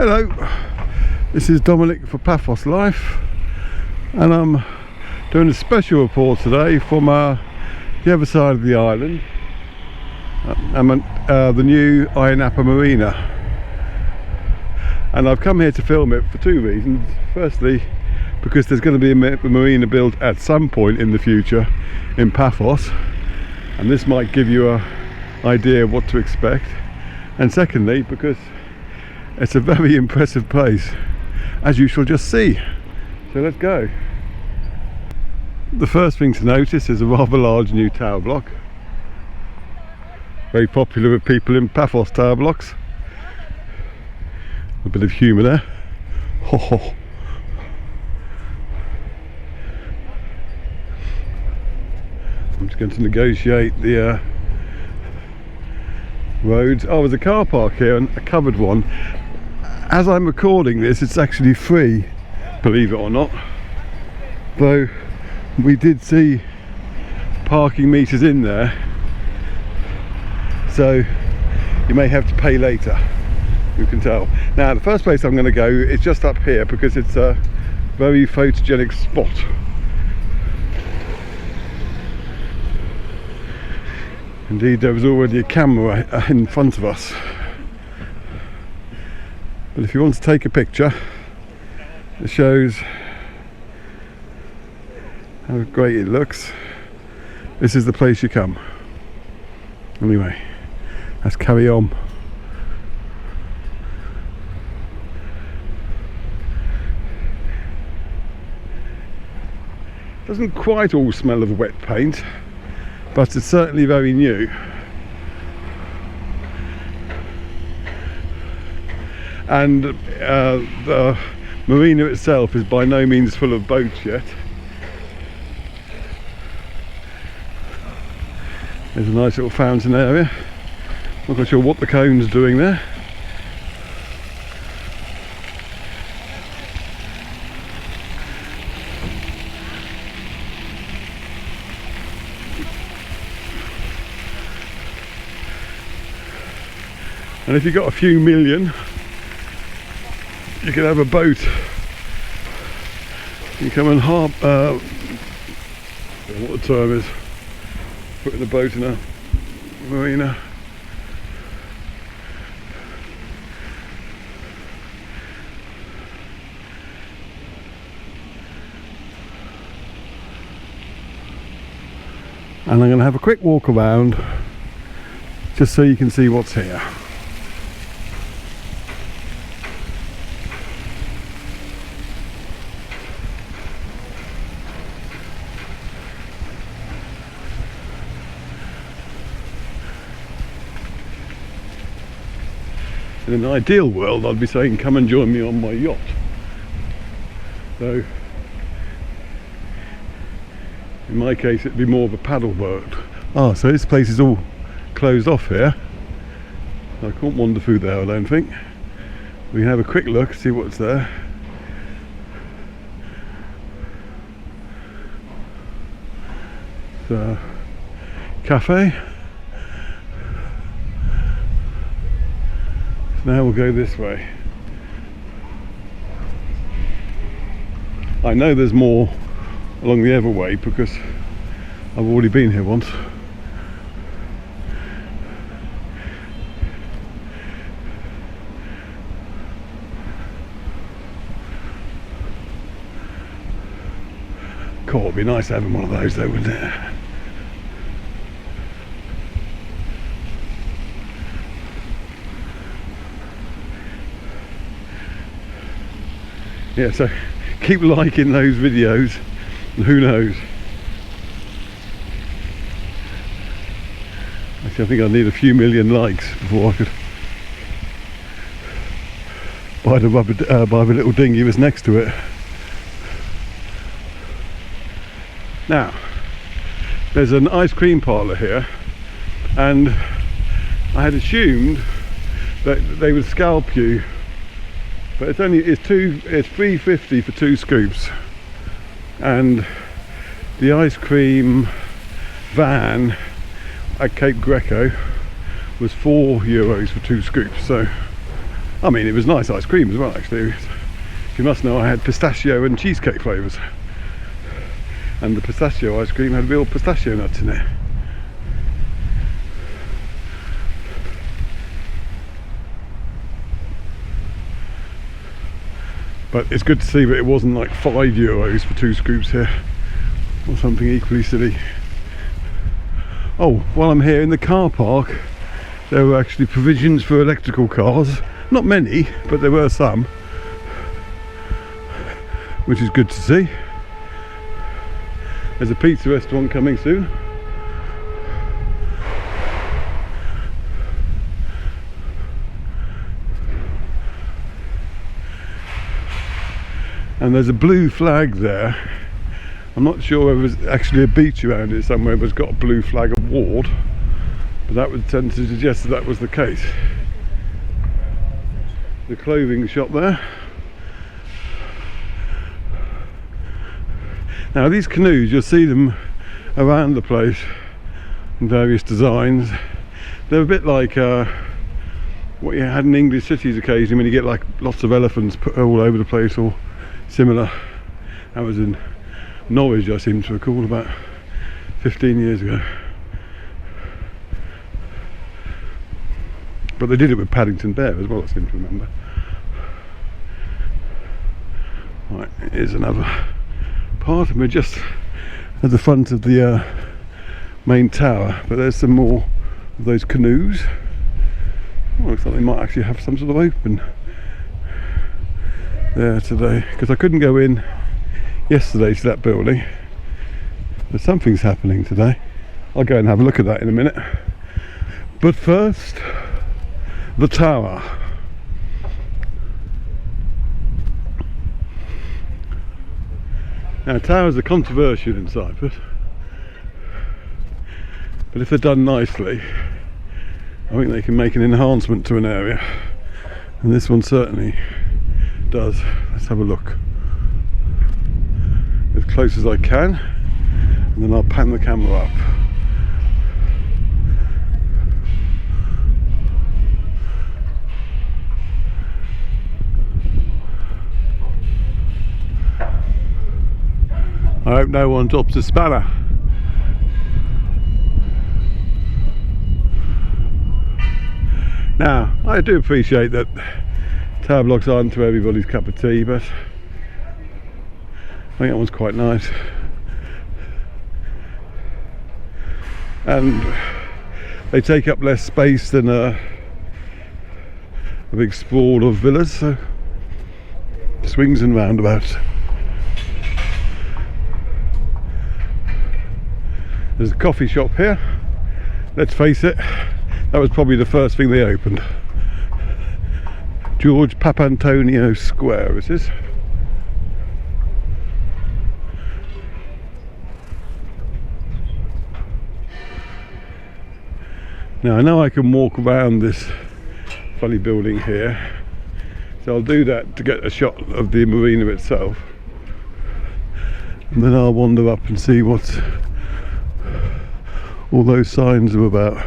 Hello, this is Dominic for Paphos Life, and I'm doing a special report today from the other side of the island. I'm at the new Ayia Napa Marina, and I've come here to film it for two reasons. Firstly, because there's going to be a marina built at some point in the future in Paphos, and this might give you an idea of what to expect. And secondly, because it's a very impressive place, as you shall just see. So let's go. The first thing to notice is a rather large new tower block. Very popular with people in Paphos, tower blocks. A bit of humour there. Ho ho. I'm just going to negotiate the roads. Oh, there's a car park here, and a covered one. As I'm recording this, it's actually free, believe it or not. Though we did see parking meters in there, so you may have to pay later. You can tell. Now, the first place I'm going to go is just up here because it's a very photogenic spot. Indeed, there was already a camera in front of us. But if you want to take a picture, it shows how great it looks. This is the place you come. Anyway, let's carry on. Doesn't quite all smell of wet paint, but it's certainly very new. And the marina itself is by no means full of boats yet. There's a nice little fountain area. Not quite sure what the cone's doing there. And if you've got a few million, you can have a boat. You come and I don't know what the term is, putting a boat in a marina. And I'm going to have a quick walk around just so you can see what's here. In an ideal world, I'd be saying come and join me on my yacht. So in my case it'd be more of a paddle boat. Ah, so this place is all closed off here. I can't wander through there, I don't think. We can have a quick look, see what's there. So, cafe. Now we'll go this way. I know there's more along the other way because I've already been here once. God, it'd be nice having one of those though, wouldn't it? Yeah, so keep liking those videos, and who knows. Actually, I think I need a few million likes before I could buy the little dinghy that's next to it. Now, there's an ice cream parlour here, and I had assumed that they would scalp you. But it's $3.50 for 2 scoops, and the ice cream van at Cape Greco was €4 for 2 scoops. So I mean, it was nice ice cream as well, actually. You must know I had pistachio and cheesecake flavours, and the pistachio ice cream had real pistachio nuts in it. But it's good to see that it wasn't like €5 for 2 scoops here, or something equally silly. Oh, while I'm here in the car park, there were actually provisions for electrical cars. Not many, but there were some, which is good to see. There's a pizza restaurant coming soon. And there's a blue flag there. I'm not sure whether there's actually a beach around it somewhere that's got a blue flag award, but that would tend to suggest that that was the case. The clothing shop there. Now these canoes, you'll see them around the place in various designs. They're a bit like what you had in English cities occasionally when you get like lots of elephants put all over the place, or similar. That was in Norwich, I seem to recall, about 15 years ago. But they did it with Paddington Bear as well, I seem to remember. Right, here's another part, and we're just at the front of the main tower, but there's some more of those canoes. Oh, looks like they might actually have some sort of open there today, because I couldn't go in yesterday to that building, but something's happening today. I'll go and have a look at that in a minute. But first, the tower. Now, towers are controversial in Cyprus, but if they're done nicely, I think they can make an enhancement to an area, and this one certainly does. Let's have a look as close as I can, and then I'll pan the camera up. I hope no one drops a spanner. Now, I do appreciate that tower blocks aren't to everybody's cup of tea, but I think that one's quite nice. And they take up less space than a big sprawl of villas, so swings and roundabouts. There's a coffee shop here. Let's face it, that was probably the first thing they opened. George Papantonio Square, this is. Now I know I can walk around this funny building here, so I'll do that to get a shot of the marina itself, and then I'll wander up and see what all those signs are about.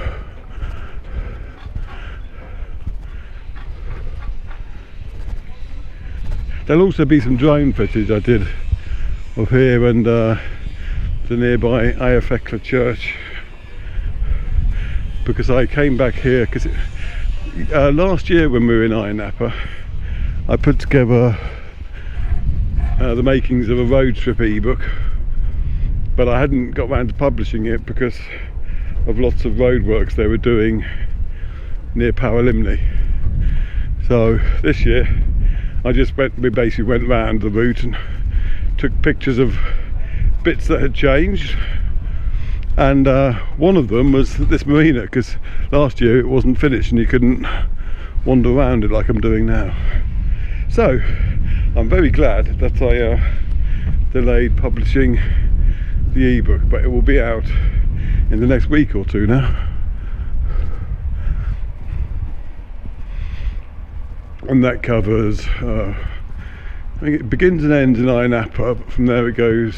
There'll also be some drone footage I did of here and the nearby Ayia church, because I came back here because last year when we were in Ayia Napa, I put together the makings of a road trip ebook, but I hadn't got around to publishing it because of lots of roadworks they were doing near Polemi. So this year we basically went round the route and took pictures of bits that had changed, and one of them was this marina, because last year it wasn't finished and you couldn't wander around it like I'm doing now. So I'm very glad that I delayed publishing the ebook, but it will be out in the next week or two now. And that covers I think it begins and ends in Ayia Napa, but from there it goes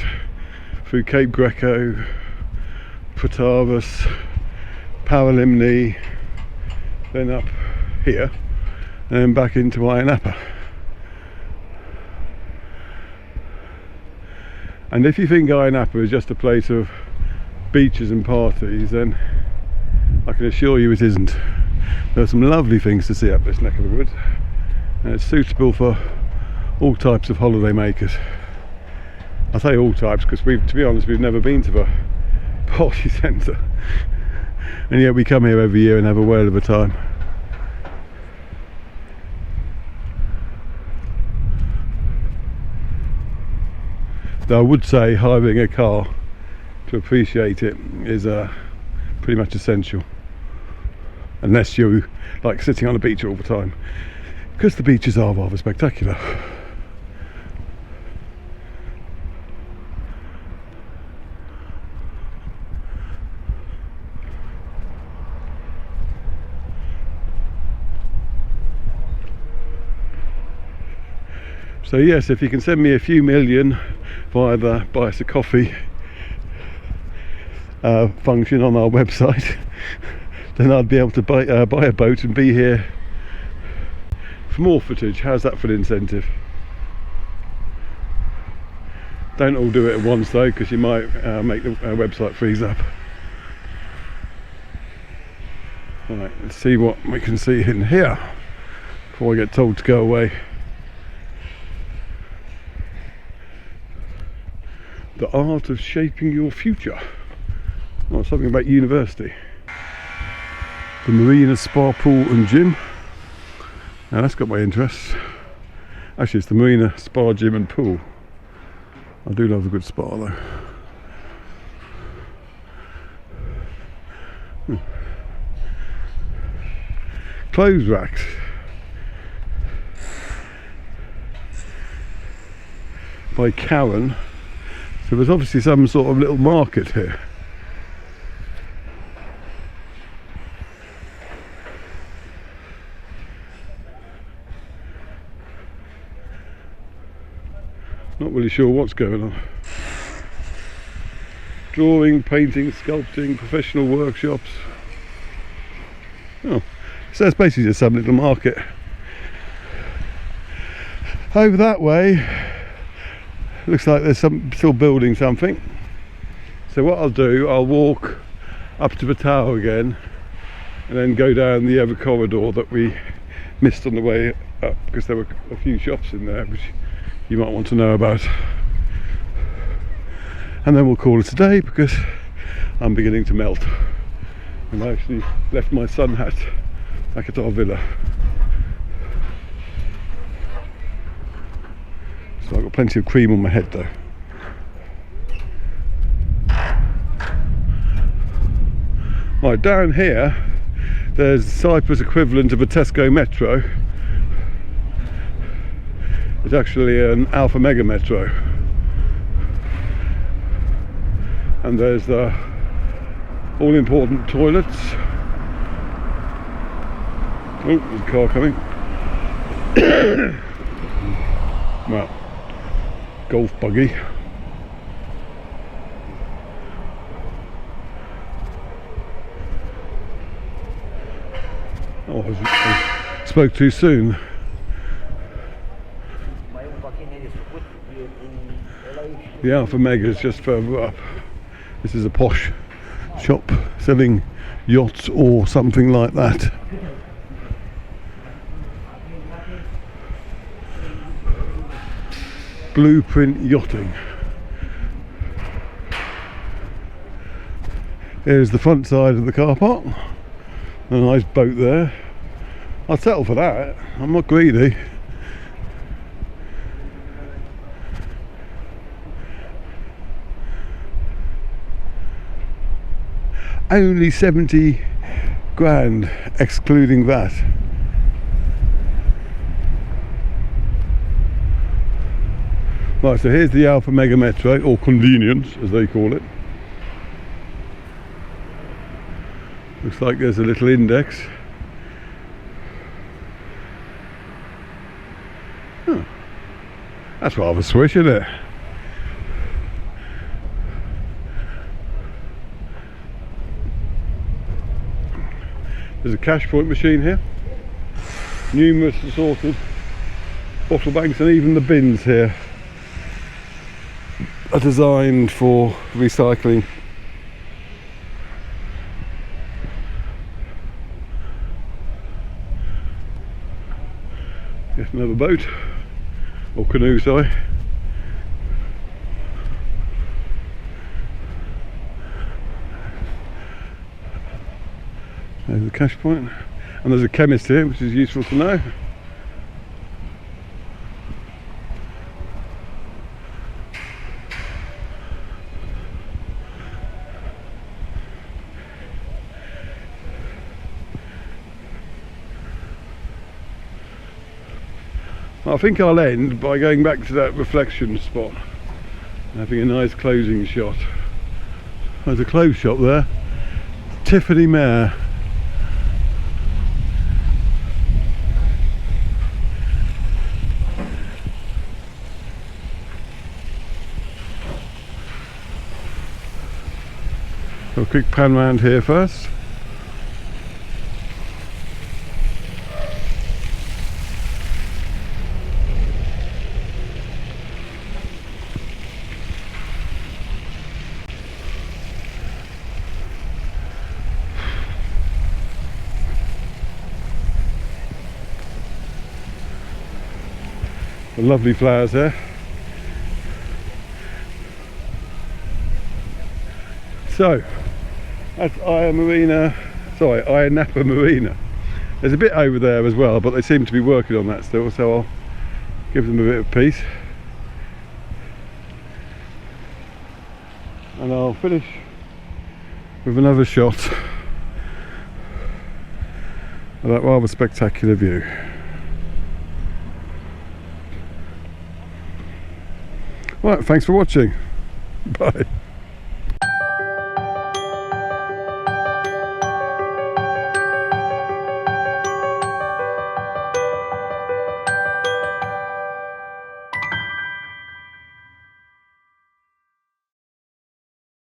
through Cape Greco, Protaras, Polemi, then up here, and then back into Ayia Napa. And if you think Ayia Napa is just a place of beaches and parties, then I can assure you it isn't. There are some lovely things to see up this neck of the woods, and it's suitable for all types of holiday makers. I say all types because to be honest, we've never been to the party centre, and yet we come here every year and have a whale of a time. Though I would say hiring a car to appreciate it is pretty much essential, unless you like sitting on a beach all the time, because the beaches are rather spectacular. So yes, if you can send me a few million via the buy us a coffee function on our website, then I'd be able to buy a boat and be here for more footage. How's that for an incentive? Don't all do it at once though, because you might make the website freeze up. Right, let's see what we can see in here before I get told to go away. The art of shaping your future. Oh, something about university. The Marina Spa, pool and gym. Now that's got my interest. Actually, it's the Marina Spa, gym and pool. I do love a good spa though. Clothes racks. By Karen. So there's obviously some sort of little market here. Not really sure what's going on. Drawing, painting, sculpting, professional workshops. Oh, so it's basically just some little market. Over that way, looks like there's still building something. So what I'll do, I'll walk up to the tower again and then go down the other corridor that we missed on the way up, because there were a few shops in there which you might want to know about. And then we'll call it a day, because I'm beginning to melt. And I actually left my sun hat back at our villa. So I've got plenty of cream on my head though. Right, down here there's Cyprus equivalent of a Tesco Metro. It's actually an Alpha Mega Metro. And there's the all important toilets. Oh, there's a car coming. Well, golf buggy. Oh, I spoke too soon. The Alpha Mega is just further up. This is a posh shop selling yachts or something like that. Blueprint yachting. Here's the front side of the car park. A nice boat there. I'd settle for that. I'm not greedy. Only 70 grand excluding that. Right, so here's the Alpha Mega Metro, or Convenience as they call it. Looks like there's a little index. Oh, that's rather swish, isn't it? There's a cash point machine here. numerous assorted bottle banks, and even the bins here are designed for recycling. Yes, another boat, or canoe, sorry. There's the cash point, and there's a chemist here, which is useful to know. I think I'll end by going back to that reflection spot and having a nice closing shot. There's a clothes shop there, Tiffany Mare. So a quick pan round here first. The lovely flowers there. So that's Ayia Napa Marina. There's a bit over there as well, but they seem to be working on that still, so I'll give them a bit of peace. And I'll finish with another shot of that rather spectacular view. Right, thanks for watching. Bye.